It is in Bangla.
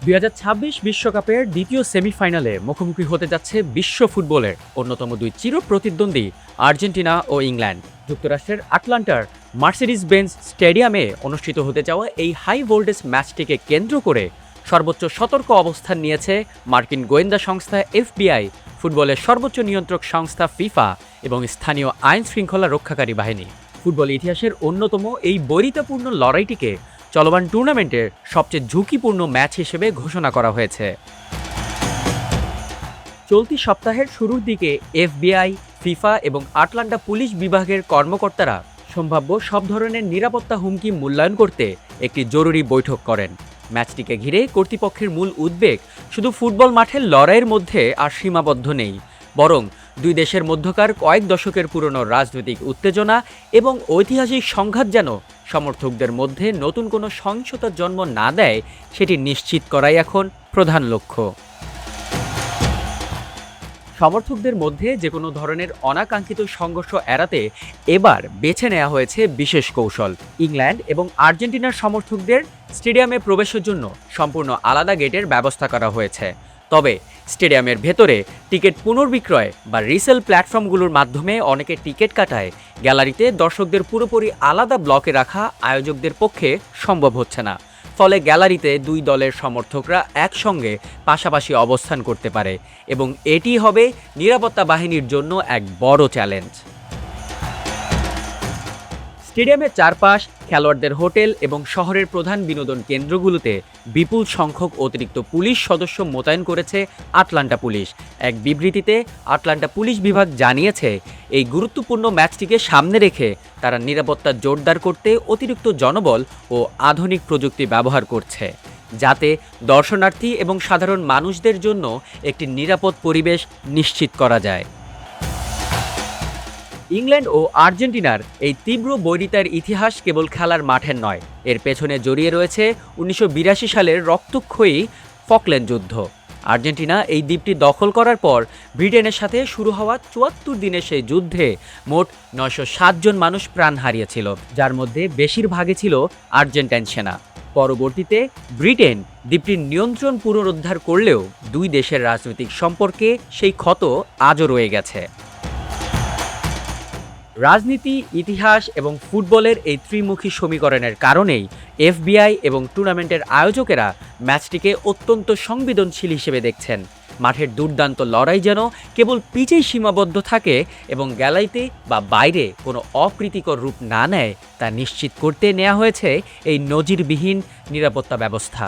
2026 বিশ্বকাপের দ্বিতীয় সেমিফাইনালে মুখোমুখি হতে যাচ্ছে বিশ্ব ফুটবলের অন্যতম দুই চির প্রতিদ্বন্দ্বী আর্জেন্টিনা ও ইংল্যান্ড। যুক্তরাষ্ট্রের আটলান্টার মার্সিডিজ বেঞ্জ স্টেডিয়ামে অনুষ্ঠিত হতে যাওয়া এই হাই ভোল্টেজ ম্যাচটিকে কেন্দ্র করে সর্বোচ্চ সতর্ক অবস্থান নিয়েছে মার্কিন গোয়েন্দা সংস্থা এফবিআই, ফুটবলের সর্বোচ্চ নিয়ন্ত্রক সংস্থা ফিফা এবং স্থানীয় আইন শৃঙ্খলা রক্ষাকারী বাহিনী। ফুটবল ইতিহাসের অন্যতম এই বৈরিতাপূর্ণ লড়াইটিকে চলমান টুর্নামেন্টের সবচেয়ে ঝুঁকিপূর্ণ ম্যাচ হিসেবে ঘোষণা করা হয়েছে। চলতি সপ্তাহের শুরুর দিকে এফবিআই, ফিফা এবং আটলান্টা পুলিশ বিভাগের কর্মকর্তারা সম্ভাব্য সব ধরনের নিরাপত্তা হুমকি মূল্যায়ন করতে একটি জরুরি বৈঠক করেন। ম্যাচটিকে ঘিরে কর্তৃপক্ষের মূল উদ্বেগ শুধু ফুটবল মাঠের লড়াইয়ের মধ্যে আর সীমাবদ্ধ নেই, বরং দুই দেশের মধ্যকার কয়েক দশকের পুরনো রাজনৈতিক উত্তেজনা এবং ঐতিহাসিক সংঘাত যেন সমর্থকদের মধ্যে নতুন কোনো সহিংসতার জন্ম না দেয় সেটি নিশ্চিত করাই এখন প্রধান লক্ষ্য। সমর্থকদের মধ্যে যে কোনো ধরনের অনাকাঙ্ক্ষিত সংঘর্ষ এড়াতে এবার বেছে নেওয়া হয়েছে বিশেষ কৌশল। ইংল্যান্ড এবং আর্জেন্টিনার সমর্থকদের স্টেডিয়ামে প্রবেশের জন্য সম্পূর্ণ আলাদা গেটের ব্যবস্থা করা হয়েছে। তবে স্টেডিয়ামের ভেতরে টিকিট পুনর্বিক্রয় বা রিসেল প্ল্যাটফর্মগুলোর মাধ্যমে অনেকে টিকিট কাটায় গ্যালারিতে দর্শকদের পুরোপুরি আলাদা ব্লকে রাখা আয়োজকদের পক্ষে সম্ভব হচ্ছে না। ফলে গ্যালারিতে দুই দলের সমর্থকরা একসঙ্গে পাশাপাশি অবস্থান করতে পারে এবং এটি হবে নিরাপত্তা বাহিনীর জন্য এক বড় চ্যালেঞ্জ। স্টেডিয়ামের চারপাশ, খেলোয়াড়দের হোটেল এবং শহরের প্রধান বিনোদন কেন্দ্রগুলোতে বিপুল সংখ্যক অতিরিক্ত পুলিশ সদস্য মোতায়েন করেছে আটলান্টা পুলিশ। এক বিবৃতিতে আটলান্টা পুলিশ বিভাগ জানিয়েছে, এই গুরুত্বপূর্ণ ম্যাচটিকে সামনে রেখে তারা নিরাপত্তা জোরদার করতে অতিরিক্ত জনবল ও আধুনিক প্রযুক্তি ব্যবহার করছে, যাতে দর্শনার্থী এবং সাধারণ মানুষদের জন্য একটি নিরাপদ পরিবেশ নিশ্চিত করা যায়। ইংল্যান্ড ও আর্জেন্টিনার এই তীব্র বৈরিতার ইতিহাস কেবল খেলার মাঠের নয়, এর পেছনে জড়িয়ে রয়েছে 1982 সালের রক্তক্ষয়ী ফকল্যান্ড যুদ্ধ। আর্জেন্টিনা এই দ্বীপটি দখল করার পর ব্রিটেনের সাথে শুরু হওয়া 74 দিনের সেই যুদ্ধে মোট 907 জন মানুষ প্রাণ হারিয়েছিল, যার মধ্যে বেশিরভাগই ছিল আর্জেন্টাইন সেনা। পরবর্তীতে ব্রিটেন দ্বীপটির নিয়ন্ত্রণ পুনরুদ্ধার করলেও দুই দেশের রাজনৈতিক সম্পর্কে সেই ক্ষত আজও রয়ে গেছে। রাজনীতি, ইতিহাস এবং ফুটবলের এই ত্রিমুখী সমীকরণের কারণেই এফবিআই এবং টুর্নামেন্টের আয়োজকেরা ম্যাচটিকে অত্যন্ত সংবেদনশীল হিসেবে দেখছেন। মাঠের দুর্দান্ত লড়াই যেন কেবল পিচেই সীমাবদ্ধ থাকে এবং গ্যালারিতে বা বাইরে কোনো অপ্রীতিকর রূপ না নেয় তা নিশ্চিত করতে নেওয়া হয়েছে এই নজিরবিহীন নিরাপত্তা ব্যবস্থা।